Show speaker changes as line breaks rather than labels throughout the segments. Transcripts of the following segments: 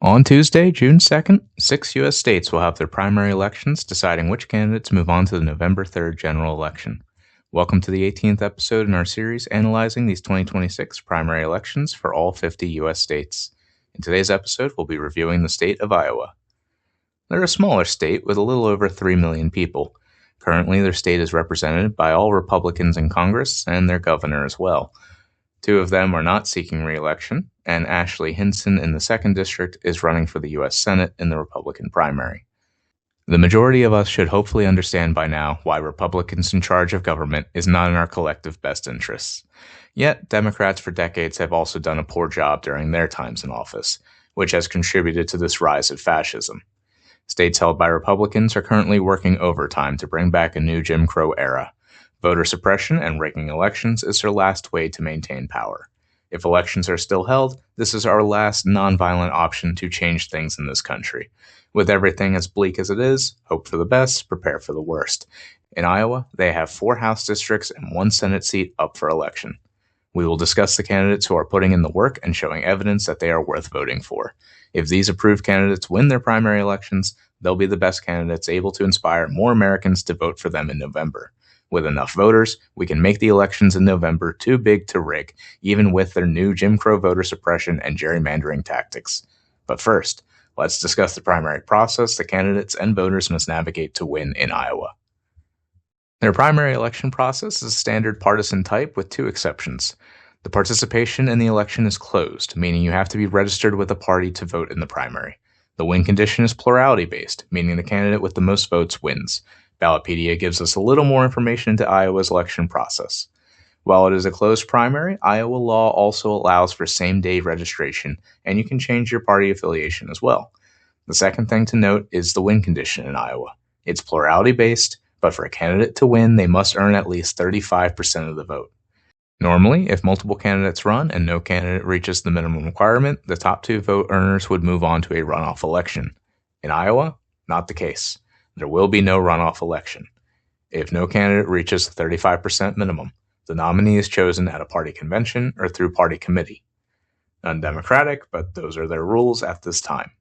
On Tuesday, June 2nd, 6 U.S. states will have their primary elections, deciding which candidates move on to the November 3rd general election. Welcome to the 18th episode in our series analyzing these 2026 primary elections for all 50 U.S. states. In today's episode, we'll be reviewing the state of Iowa. They're a smaller state with a little over 3 million people. Currently, their state is represented by all Republicans in Congress and their governor as well. Two of them are not seeking re-election, and Ashley Hinson in the 2nd District is running for the U.S. Senate in the Republican primary. The majority of us should hopefully understand by now why Republicans in charge of government is not in our collective best interests. Yet, Democrats for decades have also done a poor job during their times in office, which has contributed to this rise of fascism. States held by Republicans are currently working overtime to bring back a new Jim Crow era. Voter suppression and rigging elections is their last way to maintain power. If elections are still held, this is our last nonviolent option to change things in this country. With everything as bleak as it is, hope for the best, prepare for the worst. In Iowa, they have 4 House districts and 1 Senate seat up for election. We will discuss the candidates who are putting in the work and showing evidence that they are worth voting for. If these approved candidates win their primary elections, they'll be the best candidates able to inspire more Americans to vote for them in November. With enough voters, we can make the elections in November too big to rig, even with their new Jim Crow voter suppression and gerrymandering tactics. But first, let's discuss the primary process the candidates and voters must navigate to win in Iowa. Their primary election process is standard partisan type with 2 exceptions. The participation in the election is closed, meaning you have to be registered with a party to vote in the primary. The win condition is plurality-based, meaning the candidate with the most votes wins. Ballotpedia gives us a little more information into Iowa's election process. While it is a closed primary, Iowa law also allows for same-day registration, and you can change your party affiliation as well. The second thing to note is the win condition in Iowa. It's plurality-based, but for a candidate to win, they must earn at least 35% of the vote. Normally, if multiple candidates run and no candidate reaches the minimum requirement, the top 2 vote earners would move on to a runoff election. In Iowa, not the case. There will be no runoff election. If no candidate reaches the 35% minimum, the nominee is chosen at a party convention or through party committee. Undemocratic, but those are their rules at this time.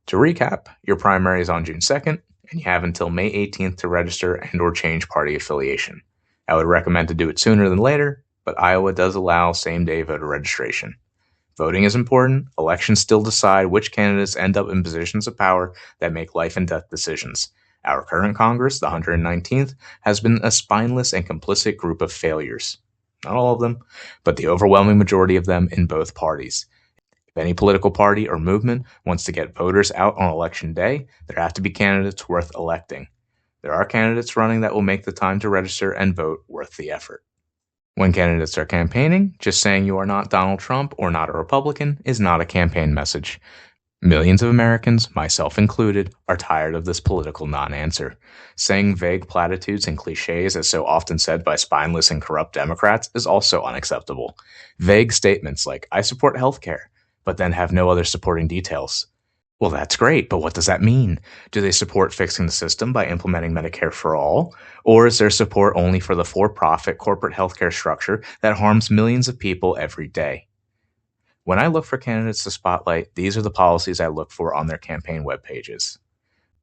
To recap, your primary is on June 2nd, and you have until May 18th to register and/or change party affiliation. I would recommend to do it sooner than later, but Iowa does allow same-day voter registration. Voting is important. Elections still decide which candidates end up in positions of power that make life and death decisions. Our current Congress, the 119th, has been a spineless and complicit group of failures. Not all of them, but the overwhelming majority of them in both parties. If any political party or movement wants to get voters out on election day, there have to be candidates worth electing. There are candidates running that will make the time to register and vote worth the effort. When candidates are campaigning, just saying you are not Donald Trump or not a Republican is not a campaign message. Millions of Americans, myself included, are tired of this political non-answer. Saying vague platitudes and cliches as so often said by spineless and corrupt Democrats is also unacceptable. Vague statements like, I support healthcare, but then have no other supporting details. Well, that's great, but what does that mean? Do they support fixing the system by implementing Medicare for all? Or is their support only for the for-profit corporate healthcare structure that harms millions of people every day? When I look for candidates to spotlight, these are the policies I look for on their campaign web pages.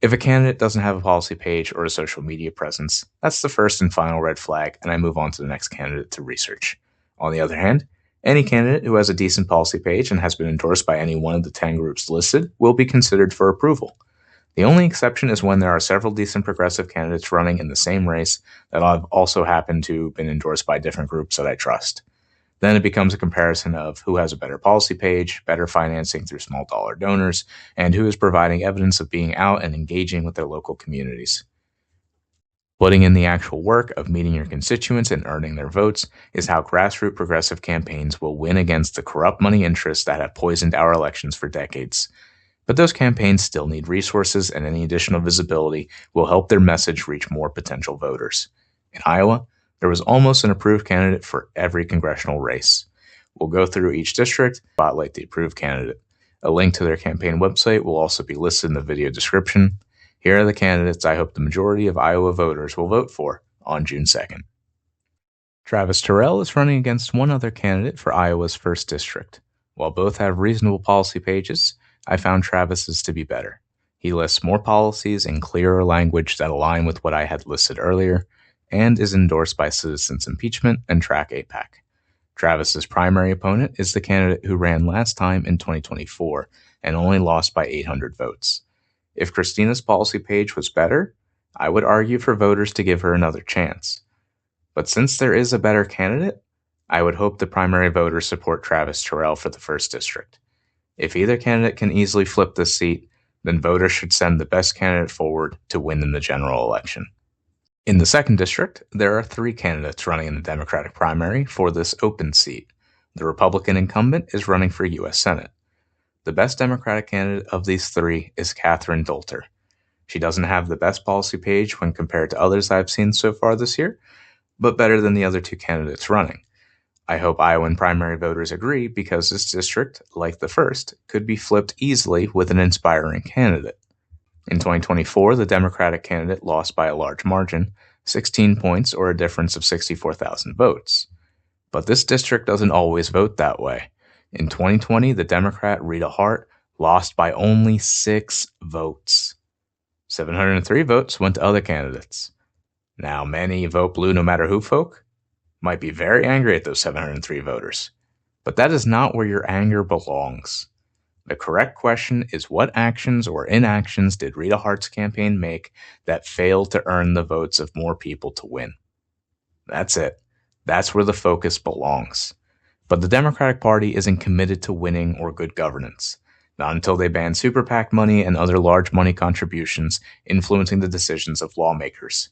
If a candidate doesn't have a policy page or a social media presence, that's the first and final red flag, and I move on to the next candidate to research. On the other hand, any candidate who has a decent policy page and has been endorsed by any one of the 10 groups listed will be considered for approval. The only exception is when there are several decent progressive candidates running in the same race that have also happened to have been endorsed by different groups that I trust. Then it becomes a comparison of who has a better policy page, better financing through small dollar donors, and who is providing evidence of being out and engaging with their local communities. Putting in the actual work of meeting your constituents and earning their votes is how grassroots progressive campaigns will win against the corrupt money interests that have poisoned our elections for decades. But those campaigns still need resources, and any additional visibility will help their message reach more potential voters. In Iowa, there was almost an approved candidate for every congressional race. We'll go through each district, spotlight the approved candidate. A link to their campaign website will also be listed in the video description. Here are the candidates I hope the majority of Iowa voters will vote for on June 2nd. Travis Terrell is running against one other candidate for Iowa's 1st District. While both have reasonable policy pages, I found Travis's to be better. He lists more policies in clearer language that align with what I had listed earlier, and is endorsed by Citizens Impeachment and Track APAC. Travis's primary opponent is the candidate who ran last time in 2024 and only lost by 800 votes. If Christina's policy page was better, I would argue for voters to give her another chance. But since there is a better candidate, I would hope the primary voters support Travis Terrell for the 1st District. If either candidate can easily flip this seat, then voters should send the best candidate forward to win in the general election. In the 2nd District, there are 3 candidates running in the Democratic primary for this open seat. The Republican incumbent is running for U.S. Senate. The best Democratic candidate of these 3 is Catherine Dolter. She doesn't have the best policy page when compared to others I've seen so far this year, but better than the other 2 candidates running. I hope Iowan primary voters agree because this district, like the 1st, could be flipped easily with an inspiring candidate. In 2024, the Democratic candidate lost by a large margin, 16 points or a difference of 64,000 votes. But this district doesn't always vote that way. In 2020, the Democrat Rita Hart lost by only 6 votes. 703 votes went to other candidates. Now, many vote blue no matter who folk might be very angry at those 703 voters. But that is not where your anger belongs. The correct question is what actions or inactions did Rita Hart's campaign make that failed to earn the votes of more people to win? That's it. That's where the focus belongs. But the Democratic Party isn't committed to winning or good governance. Not until they ban super PAC money and other large money contributions influencing the decisions of lawmakers.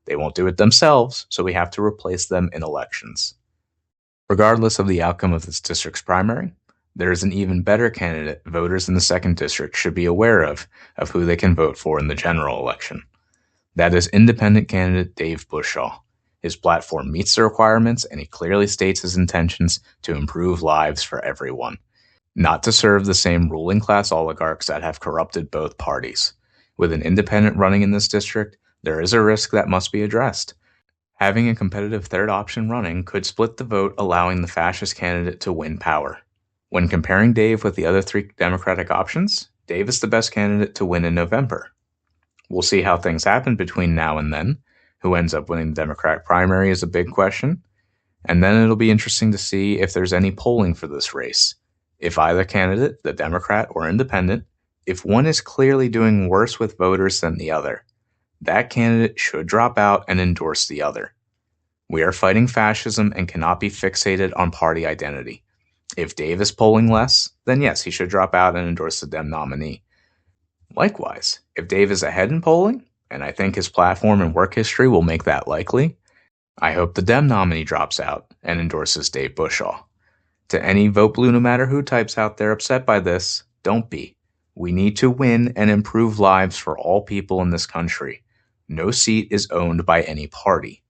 They won't do it themselves, so we have to replace them in elections. Regardless of the outcome of this district's primary, there is an even better candidate voters in the 2nd District should be aware of who they can vote for in the general election. That is independent candidate Dave Bushaw. His platform meets the requirements, and he clearly states his intentions to improve lives for everyone, not to serve the same ruling class oligarchs that have corrupted both parties. With an independent running in this district, there is a risk that must be addressed. Having a competitive 3rd option running could split the vote, allowing the fascist candidate to win power. When comparing Dave with the other 3 Democratic options, Dave is the best candidate to win in November. We'll see how things happen between now and then. Who ends up winning the Democratic primary is a big question. And then it'll be interesting to see if there's any polling for this race. If either candidate, the Democrat or independent, if one is clearly doing worse with voters than the other, that candidate should drop out and endorse the other. We are fighting fascism and cannot be fixated on party identity. If Dave is polling less, then yes, he should drop out and endorse the Dem nominee. Likewise, if Dave is ahead in polling, and I think his platform and work history will make that likely, I hope the Dem nominee drops out and endorses Dave Bushaw. To any vote blue no matter who types out there upset by this, don't be. We need to win and improve lives for all people in this country. No seat is owned by any party.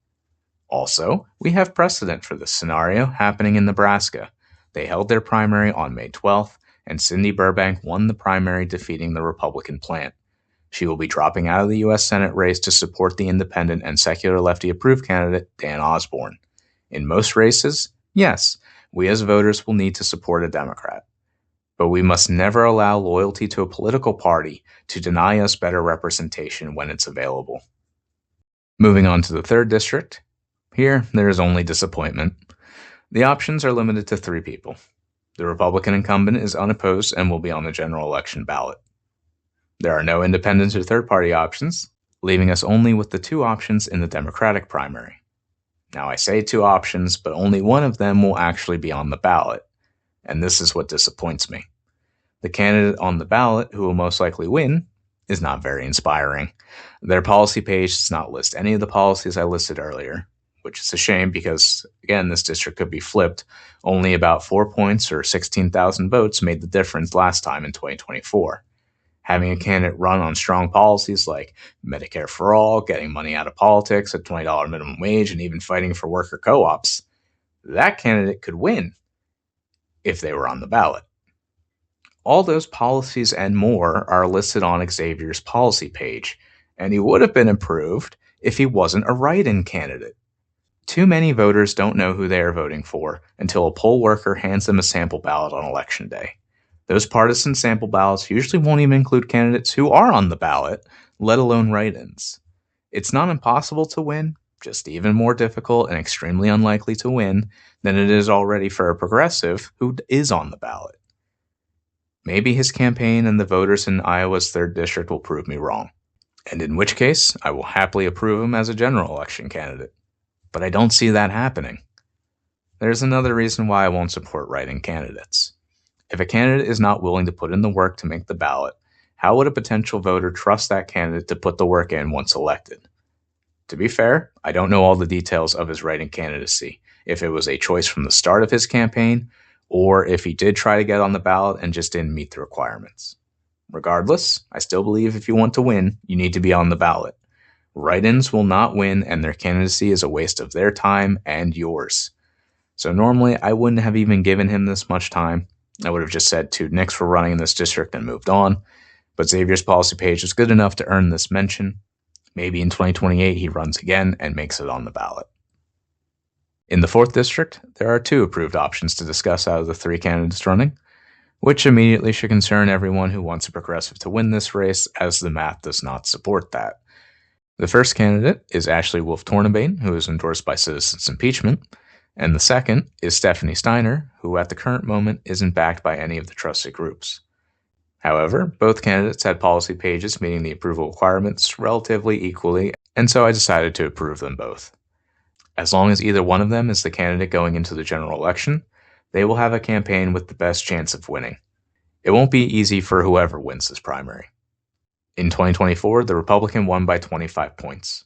Also, we have precedent for this scenario happening in Nebraska. They held their primary on May 12th, and Cindy Burbank won the primary, defeating the Republican plant. She will be dropping out of the U.S. Senate race to support the independent and secular lefty-approved candidate, Dan Osborne. In most races, yes, we as voters will need to support a Democrat. But we must never allow loyalty to a political party to deny us better representation when it's available. Moving on to the 3rd District. Here, there is only disappointment. The options are limited to 3 people. The Republican incumbent is unopposed and will be on the general election ballot. There are no independents or third-party options, leaving us only with the 2 options in the Democratic primary. Now, I say 2 options, but only one of them will actually be on the ballot, and this is what disappoints me. The candidate on the ballot, who will most likely win, is not very inspiring. Their policy page does not list any of the policies I listed earlier, which is a shame because, again, this district could be flipped. Only about 4 points or 16,000 votes made the difference last time in 2024. Having a candidate run on strong policies like Medicare for all, getting money out of politics, a $20 minimum wage, and even fighting for worker co-ops, that candidate could win if they were on the ballot. All those policies and more are listed on Xavier's policy page, and he would have been approved if he wasn't a write-in candidate. Too many voters don't know who they are voting for until a poll worker hands them a sample ballot on election day. Those partisan sample ballots usually won't even include candidates who are on the ballot, let alone write-ins. It's not impossible to win, just even more difficult and extremely unlikely to win than it is already for a progressive who is on the ballot. Maybe his campaign and the voters in Iowa's 3rd District will prove me wrong, and in which case I will happily approve him as a general election candidate. But I don't see that happening. There's another reason why I won't support write-in candidates. If a candidate is not willing to put in the work to make the ballot, how would a potential voter trust that candidate to put the work in once elected? To be fair, I don't know all the details of his write-in candidacy, if it was a choice from the start of his campaign, or if he did try to get on the ballot and just didn't meet the requirements. Regardless, I still believe if you want to win, you need to be on the ballot. Write-ins will not win, and their candidacy is a waste of their time and yours. So normally, I wouldn't have even given him this much time. I would have just said 2 Nicks for running in this district and moved on. But Xavier's policy page was good enough to earn this mention. Maybe in 2028 he runs again and makes it on the ballot. In the 4th District, there are 2 approved options to discuss out of the 3 candidates running, which immediately should concern everyone who wants a progressive to win this race, as the math does not support that. The first candidate is Ashley WolfTornabane, who is endorsed by Citizens Impeachment, and the second is Stephanie Steiner, who at the current moment isn't backed by any of the trusted groups. However, both candidates had policy pages meeting the approval requirements relatively equally, and so I decided to approve them both. As long as either one of them is the candidate going into the general election, they will have a campaign with the best chance of winning. It won't be easy for whoever wins this primary. In 2024, the Republican won by 25 points.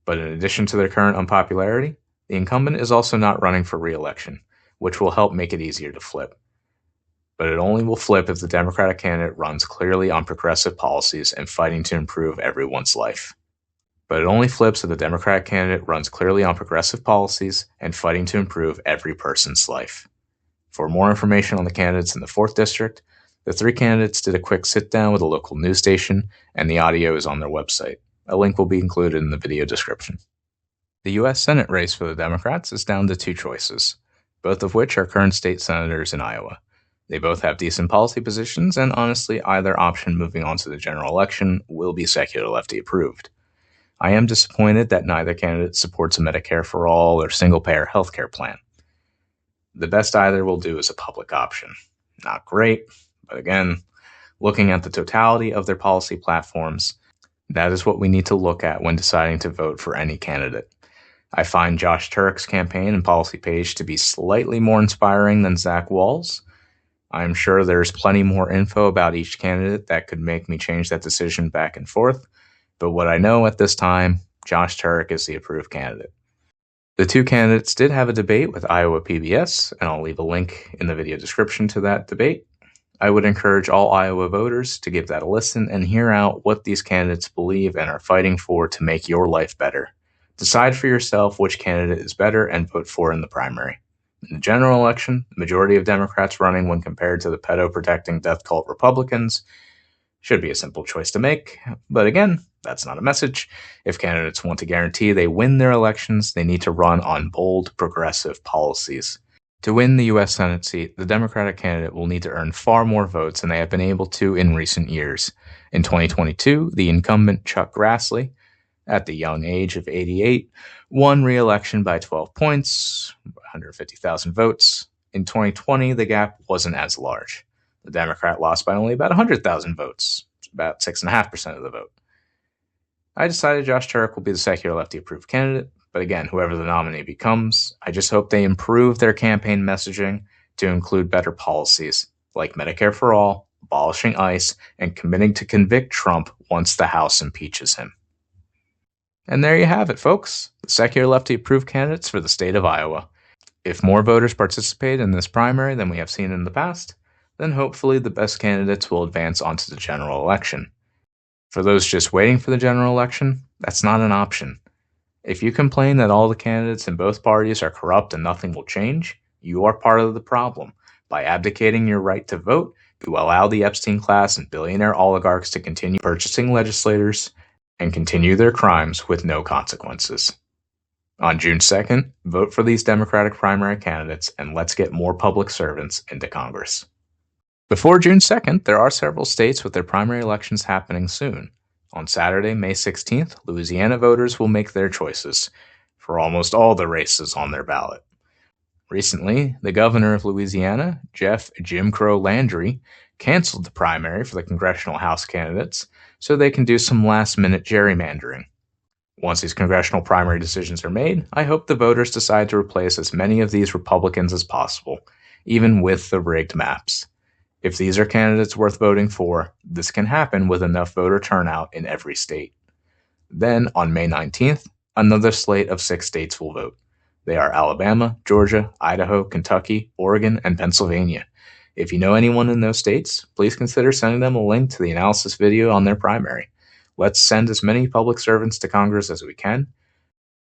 But in addition to their current unpopularity, the incumbent is also not running for re-election, which will help make it easier to flip. But it only will flip if the Democratic candidate runs clearly on progressive policies and fighting to improve everyone's life. For more information on the candidates in the 4th District, the 3 candidates did a quick sit-down with a local news station, and the audio is on their website. A link will be included in the video description. The U.S. Senate race for the Democrats is down to 2 choices, both of which are current state senators in Iowa. They both have decent policy positions, and honestly, either option moving on to the general election will be secular lefty approved. I am disappointed that neither candidate supports a Medicare for all or single-payer healthcare plan. The best either will do is a public option. Not great, but again, looking at the totality of their policy platforms, that is what we need to look at when deciding to vote for any candidate. I find Josh Turek's campaign and policy page to be slightly more inspiring than Zach Wall's. I'm sure there's plenty more info about each candidate that could make me change that decision back and forth, but what I know at this time, Josh Turek is the approved candidate. The 2 candidates did have a debate with Iowa PBS, and I'll leave a link in the video description to that debate. I would encourage all Iowa voters to give that a listen and hear out what these candidates believe and are fighting for to make your life better. Decide for yourself which candidate is better and vote for in the primary. In the general election, the majority of Democrats running when compared to the pedo-protecting death cult Republicans should be a simple choice to make, but again, that's not a message. If candidates want to guarantee they win their elections, they need to run on bold, progressive policies. To win the U.S. Senate seat, the Democratic candidate will need to earn far more votes than they have been able to in recent years. In 2022, the incumbent Chuck Grassley, at the young age of 88, won re-election by 12 points, 150,000 votes. In 2020, the gap wasn't as large. The Democrat lost by only about 100,000 votes, about 6.5% of the vote. I decided Josh Turek will be the secular lefty approved candidate, but again, whoever the nominee becomes, I just hope they improve their campaign messaging to include better policies, like Medicare for all, abolishing ICE, and committing to convict Trump once the House impeaches him. And there you have it, folks. The secular lefty approved candidates for the state of Iowa. If more voters participate in this primary than we have seen in the past, then hopefully the best candidates will advance onto the general election. For those just waiting for the general election, that's not an option. If you complain that all the candidates in both parties are corrupt and nothing will change, you are part of the problem. By abdicating your right to vote, you allow the Epstein class and billionaire oligarchs to continue purchasing legislators and continue their crimes with no consequences. On June 2nd, vote for these Democratic primary candidates and let's get more public servants into Congress. Before June 2nd, there are several states with their primary elections happening soon. On Saturday, May 16th, Louisiana voters will make their choices for almost all the races on their ballot. Recently, the governor of Louisiana, Jeff Jim Crow Landry, canceled the primary for the congressional House candidates so they can do some last-minute gerrymandering. Once these congressional primary decisions are made, I hope the voters decide to replace as many of these Republicans as possible, even with the rigged maps. If these are candidates worth voting for, this can happen with enough voter turnout in every state. Then, on May 19th, another slate of 6 states will vote. They are Alabama, Georgia, Idaho, Kentucky, Oregon, and Pennsylvania. If you know anyone in those states, please consider sending them a link to the analysis video on their primary. Let's send as many public servants to Congress as we can.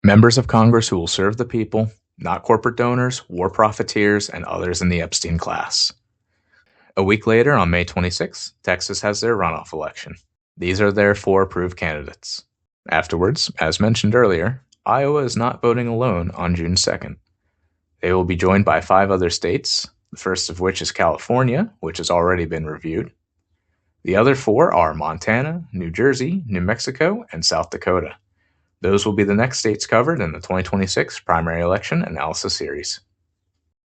Members of Congress who will serve the people, not corporate donors, war profiteers, and others in the Epstein class. A week later, on May 26th, Texas has their runoff election. These are their 4 approved candidates. Afterwards, as mentioned earlier, Iowa is not voting alone on June 2nd. They will be joined by 5 other states, the first of which is California, which has already been reviewed. The other 4 are Montana, New Jersey, New Mexico, and South Dakota. Those will be the next states covered in the 2026 primary election analysis series.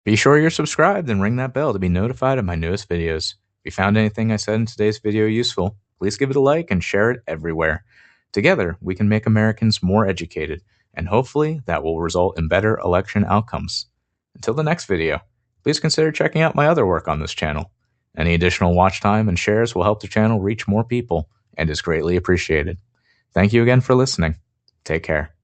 Be sure you're subscribed and ring that bell to be notified of my newest videos. If you found anything I said in today's video useful, please give it a like and share it everywhere. Together, we can make Americans more educated, and hopefully that will result in better election outcomes. Until the next video, please consider checking out my other work on this channel. Any additional watch time and shares will help the channel reach more people and is greatly appreciated. Thank you again for listening. Take care.